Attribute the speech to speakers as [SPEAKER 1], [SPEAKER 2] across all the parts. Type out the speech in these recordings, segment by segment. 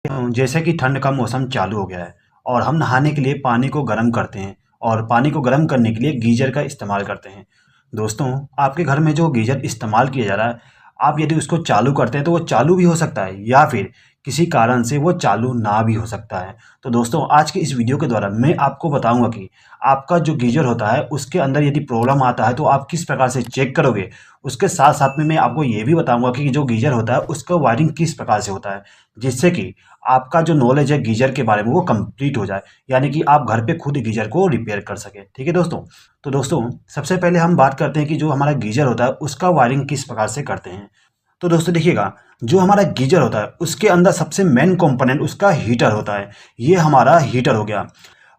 [SPEAKER 1] जैसे कि ठंड का मौसम चालू हो गया है और हम नहाने के लिए पानी को गर्म करते हैं और पानी को गर्म करने के लिए गीजर का इस्तेमाल करते हैं। दोस्तों, आपके घर में जो गीजर इस्तेमाल किया जा रहा है, आप यदि उसको चालू करते हैं तो वो चालू भी हो सकता है या फिर किसी कारण से वो चालू ना भी हो सकता है। तो दोस्तों, आज की इस वीडियो के द्वारा मैं आपको बताऊंगा कि आपका जो गीजर होता है उसके अंदर यदि प्रॉब्लम आता है तो आप किस प्रकार से चेक करोगे। उसके साथ साथ में मैं आपको ये भी बताऊंगा कि जो गीजर होता है उसका वायरिंग किस प्रकार से होता है, जिससे कि आपका जो नॉलेज है गीजर के बारे में वो कंप्लीट हो जाए, यानी कि आप घर पे खुद गीजर को रिपेयर कर सके। ठीक है दोस्तों। तो दोस्तों, सबसे पहले हम बात करते हैं कि जो हमारा गीजर होता है उसका वायरिंग किस प्रकार से करते हैं। तो दोस्तों देखिएगा, जो हमारा गीजर होता है उसके अंदर सबसे मेन कंपोनेंट उसका हीटर होता है। ये हमारा हीटर हो गया।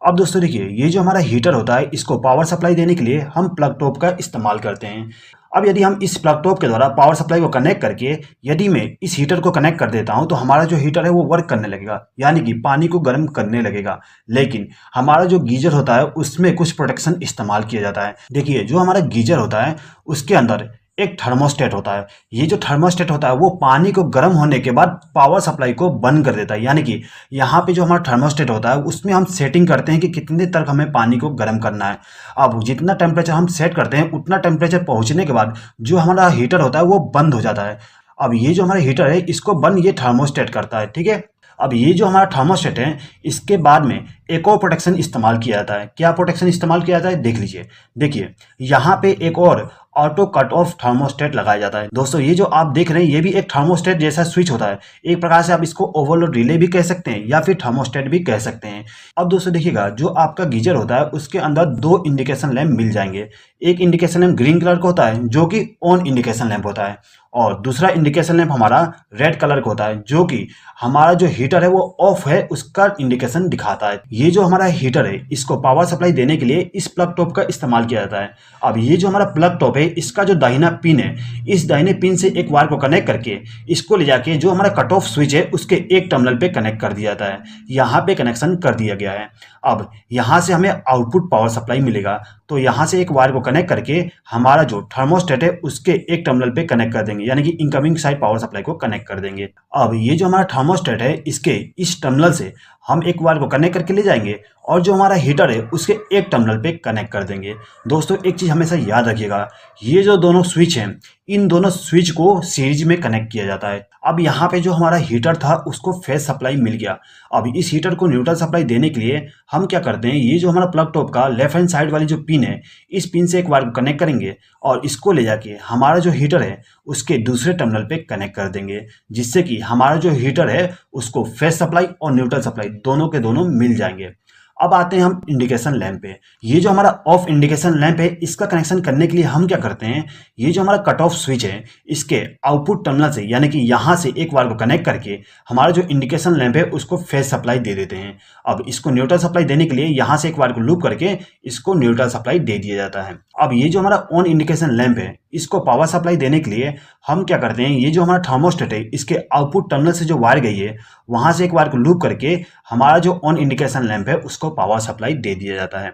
[SPEAKER 1] अब दोस्तों देखिए, ये जो हमारा हीटर होता है इसको पावर सप्लाई देने के लिए हम प्लग टॉप का इस्तेमाल करते हैं। अब यदि हम इस प्लग टॉप के द्वारा पावर सप्लाई को कनेक्ट करके यदि मैं इस हीटर को कनेक्ट कर देता हूं तो हमारा जो हीटर है वो वर्क करने लगेगा, यानी कि पानी को गर्म करने लगेगा। लेकिन हमारा जो गीजर होता है उसमें कुछ प्रोटेक्शन इस्तेमाल किया जाता है। देखिए, जो हमारा गीजर होता है उसके अंदर एक थर्मोस्टेट होता है। ये जो थर्मोस्टेट होता है वो पानी को गर्म होने के बाद पावर सप्लाई को बंद कर देता है, यानी कि यहाँ पे जो हमारा थर्मोस्टेट होता है उसमें हम सेटिंग करते हैं कि कितने तक हमें पानी को गर्म करना है। अब जितना टेम्परेचर हम सेट करते हैं उतना टेम्परेचर पहुंचने के बाद जो हमारा हीटर होता है वो बंद हो जाता है। अब ये जो हमारा हीटर है इसको बंद ये थर्मोस्टेट करता है। ठीक है। अब ये जो हमारा थर्मोस्टेट है इसके बाद में एक और प्रोटेक्शन इस्तेमाल किया जाता है। क्या प्रोटेक्शन इस्तेमाल किया जाता है देख लीजिए। देखिए, यहाँ पे एक और ऑटो कट ऑफ थर्मोस्टेट लगाया जाता है। दोस्तों, ये जो आप देख रहे हैं ये भी एक थर्मोस्टेट जैसा स्विच होता है। एक प्रकार से आप इसको ओवरलोड रिले भी कह सकते हैं या फिर थर्मोस्टेट भी कह सकते हैं। अब दोस्तों देखिएगा, जो आपका गीजर होता है उसके अंदर दो इंडिकेशन लैंप मिल जाएंगे। एक इंडिकेशन लैंप ग्रीन कलर का होता है जो कि ऑन इंडिकेशन लैंप होता है, और दूसरा इंडिकेशन लैंप हमारा रेड कलर का होता है जो कि हमारा जो हीटर है वो ऑफ है उसका इंडिकेशन दिखाता है। ये जो हमारा हीटर है इसको पावर सप्लाई देने के लिए इस प्लग टॉप का इस्तेमाल किया जाता है। अब ये जो हमारा प्लग टॉप है इसका जो दाहिना पिन है, इस दाहिने पिन से एक वायर को कनेक्ट करके इसको ले जाके जो हमारा कट ऑफ स्विच है उसके एक टर्मिनल पे कनेक्ट कर दिया जाता है। यहाँ पे कनेक्शन कर दिया गया है। अब यहाँ से हमें आउटपुट पावर सप्लाई मिलेगा, तो यहाँ से एक वायर को कनेक्ट करके हमारा जो थर्मोस्टेट है उसके एक टर्मिनल पे कनेक्ट कर देंगे, यानी कि इनकमिंग साइड पावर सप्लाई को कनेक्ट कर देंगे। अब ये जो हमारा थर्मोस्टेट है इसके इस टर्मिनल से हम एक वायर को कनेक्ट करके ले जाएंगे और जो हमारा हीटर है उसके एक टर्मिनल पे कनेक्ट कर देंगे। दोस्तों, एक चीज़ हमेशा याद रखिएगा, ये जो दोनों स्विच हैं इन दोनों स्विच को सीरीज में कनेक्ट किया जाता है। अब यहाँ पे जो हमारा हीटर था उसको फेज सप्लाई मिल गया। अब इस हीटर को न्यूट्रल सप्लाई देने के लिए हम क्या करते हैं, ये जो हमारा प्लग टॉप का लेफ्ट हैंड साइड वाली जो पिन है इस पिन से एक वायर को कनेक्ट करेंगे और इसको ले जाके हमारा जो हीटर है उसके दूसरे टर्मिनल पे कनेक्ट कर देंगे, जिससे कि हमारा जो हीटर है उसको फेज सप्लाई और न्यूट्रल सप्लाई दोनों के दोनों मिल जाएंगे। अब आते हैं हम इंडिकेशन लैंप पे। ये जो हमारा ऑफ इंडिकेशन लैंप है इसका कनेक्शन करने के लिए हम क्या करते हैं, ये जो हमारा कट ऑफ स्विच है इसके आउटपुट टर्मिनल से, यानी कि यहाँ से एक वायर को कनेक्ट करके हमारा जो इंडिकेशन लैंप है उसको फेज सप्लाई दे देते हैं। अब इसको न्यूट्रल सप्लाई देने के लिए यहाँ से एक वायर को लूप करके इसको न्यूट्रल सप्लाई दे दिया जाता है। अब ये जो हमारा ऑन इंडिकेशन लैंप है इसको पावर सप्लाई देने के लिए हम क्या करते हैं, ये जो हमारा थर्मोस्टेट है इसके आउटपुट टर्मिनल से जो वायर गई है वहां से एक वायर को लूप करके हमारा जो ऑन इंडिकेशन लैंप है उसको पावर सप्लाई दे दिया जाता है।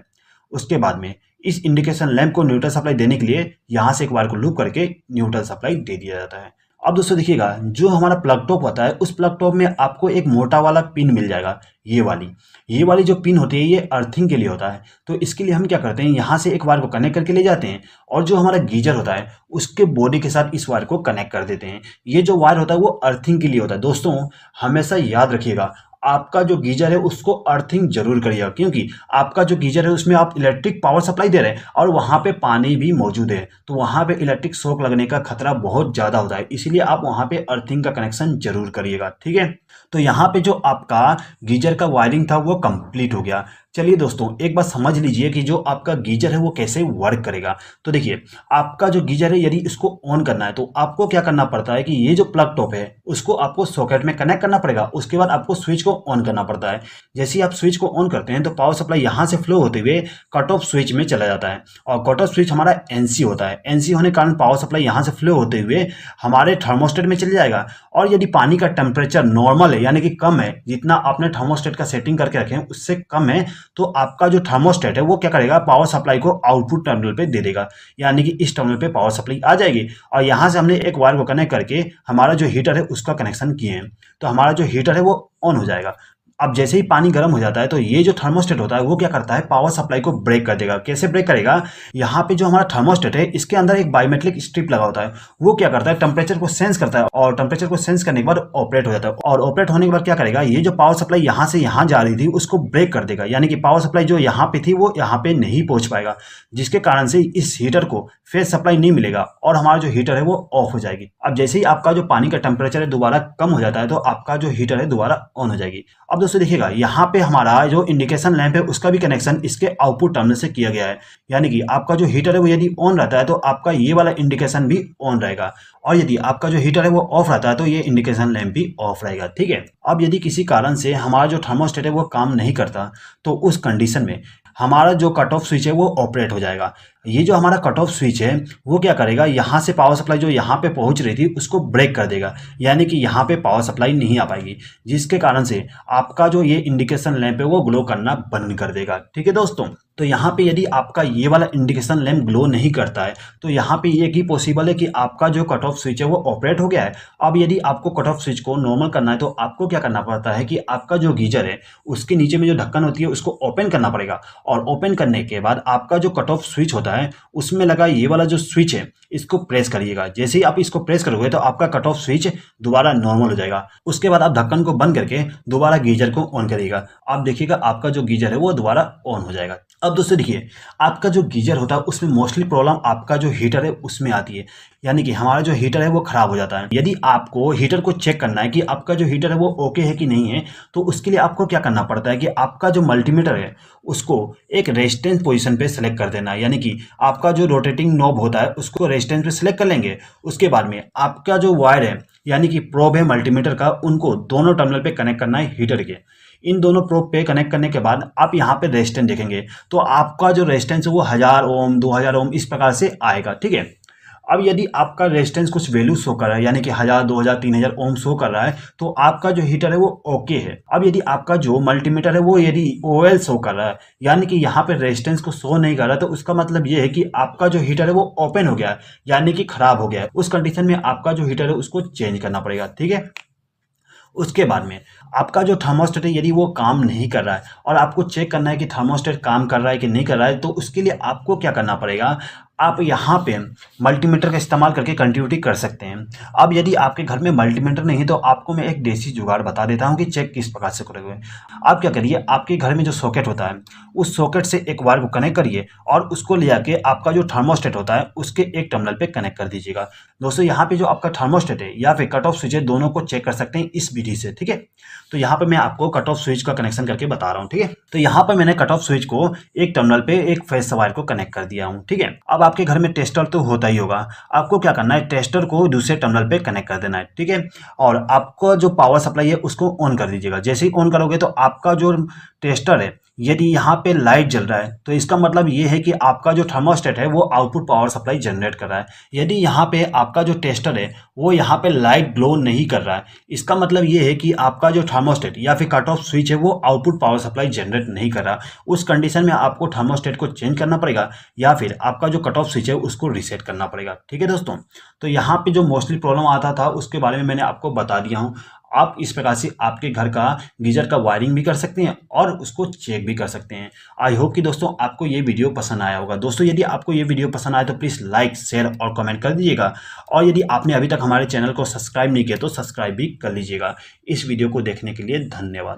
[SPEAKER 1] उसके बाद में इस इंडिकेशन लैंप को न्यूट्रल सप्लाई देने के लिए यहाँ से एक वायर को लूप करके न्यूट्रल सप्लाई दे दिया जाता है। अब दोस्तों देखिएगा, जो हमारा प्लग टॉप होता है उस प्लग टॉप में आपको एक मोटा वाला पिन मिल जाएगा। ये वाली जो पिन होती है ये अर्थिंग के लिए होता है। तो इसके लिए हम क्या करते हैं, यहाँ से एक वायर को कनेक्ट करके ले जाते हैं और जो हमारा गीजर होता है उसके बॉडी के साथ इस वायर को कनेक्ट कर देते हैं। ये जो वायर होता है वो अर्थिंग के लिए होता है। दोस्तों, हमेशा याद रखिएगा, आपका जो गीजर है उसको अर्थिंग जरूर करिएगा, क्योंकि आपका जो गीजर है उसमें आप इलेक्ट्रिक पावर सप्लाई दे रहे हैं और वहां पे पानी भी मौजूद है, तो वहां पे इलेक्ट्रिक शॉक लगने का खतरा बहुत ज्यादा होता है। इसीलिए आप वहां पे अर्थिंग का कनेक्शन जरूर करिएगा। ठीक है। तो यहाँ पे जो आपका गीजर का वायरिंग था वो कंप्लीट हो गया। चलिए दोस्तों, एक बात समझ लीजिए कि जो आपका गीजर है वो कैसे वर्क करेगा। तो देखिए, आपका जो गीजर है यदि इसको ऑन करना है तो आपको क्या करना पड़ता है कि ये जो प्लग टॉप है उसको आपको सॉकेट में कनेक्ट करना पड़ेगा। उसके बाद आपको स्विच को ऑन करना पड़ता है। जैसे ही आप स्विच को ऑन करते हैं तो पावर सप्लाई यहाँ से फ्लो होते हुए कट ऑफ स्विच में चला जाता है, और कट ऑफ स्विच हमारा एनसी होता है। एनसी होने के कारण पावर सप्लाई यहाँ से फ्लो होते हुए हमारे थर्मोस्टेट में चले जाएगा, और यदि पानी का टेम्परेचर नॉर्मल है यानी कि कम है, जितना आपने थर्मोस्टेट का सेटिंग करके रखे हैं उससे कम है, तो आपका जो थर्मोस्टेट है वो क्या करेगा, पावर सप्लाई को आउटपुट टर्मिनल पे दे देगा, यानी कि इस टर्मिनल पे पावर सप्लाई आ जाएगी। और यहाँ से हमने एक वायर को कनेक्ट करके हमारा जो हीटर है उसका कनेक्शन किए हैं, तो हमारा जो हीटर है वो ऑन हो जाएगा। अब जैसे ही पानी गर्म हो जाता है तो ये जो थर्मोस्टेट होता है वो क्या करता है, पावर सप्लाई को ब्रेक कर देगा। कैसे ब्रेक करेगा, यहाँ पे जो हमारा थर्मोस्टेट है इसके अंदर एक बायोमेट्रिक स्ट्रिप लगा होता है, वो क्या करता है, टेम्परेचर को सेंस करता है, और टेम्परेचर को सेंस करने के बाद ऑपरेट हो जाता है। और ऑपरेट होने के बाद क्या करेगा, ये जो पावर सप्लाई यहाँ से यहाँ जा रही थी उसको ब्रेक कर देगा, यानी कि पावर सप्लाई जो यहाँ पे थी वो यहाँ पे नहीं पहुंच पाएगा, जिसके कारण से इस हीटर को फेज सप्लाई नहीं मिलेगा और हमारा जो हीटर है वो ऑफ हो जाएगी। अब जैसे ही आपका जो पानी का टेम्परेचर है दोबारा कम हो जाता है तो आपका जो हीटर है दोबारा ऑन हो जाएगी। अब दोस्तों देखिएगा, यहाँ पे हमारा जो इंडिकेशन लैंप है उसका भी कनेक्शन इसके आउटपुट टर्मिनल से किया गया है, यानी कि आपका जो हीटर है वो यदि ऑन रहता है तो आपका ये वाला इंडिकेशन भी ऑन रहेगा, और यदि आपका जो हीटर है वो ऑफ रहता है तो ये इंडिकेशन लैंप भी ऑफ रहेगा। ठीक है, अब यदि किसी कारण से हमारा जो थर्मोस्टेट है वो काम नहीं करता तो उस कंडीशन में हमारा जो कट ऑफ स्विच है वो ऑपरेट हो जाएगा। ये जो हमारा कट ऑफ स्विच है वो क्या करेगा, यहाँ से पावर सप्लाई जो यहाँ पे पहुँच रही थी उसको ब्रेक कर देगा, यानी कि यहाँ पे पावर सप्लाई नहीं आ पाएगी, जिसके कारण से आपका जो ये इंडिकेशन लैंप है वो ग्लो करना बंद कर देगा। ठीक है दोस्तों, तो यहाँ पे यदि आपका ये वाला इंडिकेशन लैंप ग्लो नहीं करता है तो यहाँ पे ये की पॉसिबल है कि आपका जो कट ऑफ स्विच है वो ऑपरेट हो गया है। अब यदि आपको कट ऑफ स्विच को नॉर्मल करना है तो आपको क्या करना पड़ता है कि आपका जो गीजर है उसके नीचे में जो ढक्कन होती है उसको ओपन करना पड़ेगा, और ओपन करने के बाद आपका जो कट ऑफ स्विच होता है उसमें लगा ये वाला जो स्विच है इसको प्रेस करिएगा। जैसे ही आप इसको प्रेस करोगे तो आपका कट ऑफ स्विच दोबारा नॉर्मल हो जाएगा। उसके बाद आप ढक्कन को बंद करके दोबारा गीजर को ऑन करिएगा, आप देखिएगा आपका जो गीजर है वो दोबारा ऑन हो जाएगा। अब दोस्तों देखिए, आपका जो गीजर होता है उसमें मोस्टली प्रॉब्लम आपका जो हीटर है उसमें आती है, यानी कि हमारा जो हीटर है वो खराब हो जाता है। यदि आपको हीटर को चेक करना है कि आपका जो हीटर है वो ओके है कि नहीं है, तो उसके लिए आपको क्या करना पड़ता है कि आपका जो मल्टीमीटर है उसको एक रेजिस्टेंस पोजीशन पे सेलेक्ट कर देना है, यानी कि आपका जो रोटेटिंग नॉब होता है उसको रेजिस्टेंस पे सेलेक्ट कर लेंगे। उसके बाद में आपका जो वायर है यानी कि प्रोब है मल्टीमीटर का, उनको दोनों टर्मिनल पे कनेक्ट करना है हीटर के। इन दोनों प्रोब पे कनेक्ट करने के बाद आप यहाँ पे रेजिस्टेंस देखेंगे तो आपका जो रेजिस्टेंस है वो 1000 ओम 2000 ओम इस प्रकार से आएगा। ठीक है, अब यदि आपका रेजिस्टेंस कुछ वैल्यू शो कर रहा है यानी कि 1000 2000 3000 ओम शो कर रहा है तो आपका जो हीटर है वो ओके है। अब यदि आपका जो मल्टीमीटर है वो यदि ओएल शो कर रहा है यानी कि यहाँ पे रेजिस्टेंस को शो नहीं कर रहा है, तो उसका मतलब ये है कि आपका जो हीटर है वो ओपन हो गया है, यानी कि खराब हो गया है। उस कंडीशन में आपका जो हीटर है उसको चेंज करना पड़ेगा। ठीक है, उसके बाद में आपका जो थर्मोस्टेट है यदि वो काम नहीं कर रहा है और आपको चेक करना है कि थर्मोस्टेट काम कर रहा है कि नहीं कर रहा है, तो उसके लिए आपको क्या करना पड़ेगा, आप यहाँ पे मल्टीमीटर का इस्तेमाल करके कंटिन्यूटी कर सकते हैं। अब यदि आपके घर में मल्टीमीटर नहीं है तो आपको मैं एक देसी जुगाड़ बता देता हूँ कि चेक किस प्रकार से करोगे। आप क्या करिए, आपके घर में जो सॉकेट होता है उस सॉकेट से एक वायर को कनेक्ट करिए और उसको ले जाके आपका जो थर्मोस्टेट होता है उसके एक टर्मिनल पे कनेक्ट कर दीजिएगा। दोस्तों यहाँ पे जो आपका थर्मोस्टेट है या फिर कट ऑफ स्विच है दोनों को चेक कर सकते हैं इस विधि से। ठीक है, तो यहाँ पे मैं आपको कट ऑफ स्विच का कनेक्शन करके बता रहा हूँ। ठीक है, तो यहाँ पर मैंने कट ऑफ स्विच को एक टर्मिनल पे एक फेज वायर को कनेक्ट कर दिया हूँ। ठीक है, अब आपके घर में टेस्टर तो होता ही होगा, आपको क्या करना है, टेस्टर को दूसरे टर्मिनल पे कनेक्ट कर देना है। ठीक है, और आपको जो पावर सप्लाई है उसको ऑन कर दीजिएगा। जैसे ही ऑन करोगे तो आपका जो टेस्टर है यदि यहाँ पे लाइट जल रहा है तो इसका मतलब ये है कि आपका जो थर्मोस्टेट है वो आउटपुट पावर सप्लाई जनरेट कर रहा है। यदि यहाँ पे आपका जो टेस्टर है वो यहाँ पे लाइट ग्लो नहीं कर रहा है, इसका मतलब ये है कि आपका जो थर्मोस्टेट या फिर कट ऑफ स्विच है वो आउटपुट पावर सप्लाई जनरेट नहीं कर रहा। उस कंडीशन में आपको थर्मोस्टेट को चेंज करना पड़ेगा या फिर आपका जो कट ऑफ स्विच है उसको रीसेट करना पड़ेगा। ठीक है दोस्तों, तो यहाँ पे जो मोस्टली प्रॉब्लम आता था उसके बारे में मैंने आपको बता दिया हूँ। आप इस प्रकार से आपके घर का गीजर का वायरिंग भी कर सकते हैं और उसको चेक भी कर सकते हैं। आई होप कि दोस्तों आपको ये वीडियो पसंद आया होगा। दोस्तों यदि आपको ये वीडियो पसंद आए तो प्लीज़ लाइक शेयर और कमेंट कर दीजिएगा, और यदि आपने अभी तक हमारे चैनल को सब्सक्राइब नहीं किया तो सब्सक्राइब भी कर लीजिएगा। इस वीडियो को देखने के लिए धन्यवाद।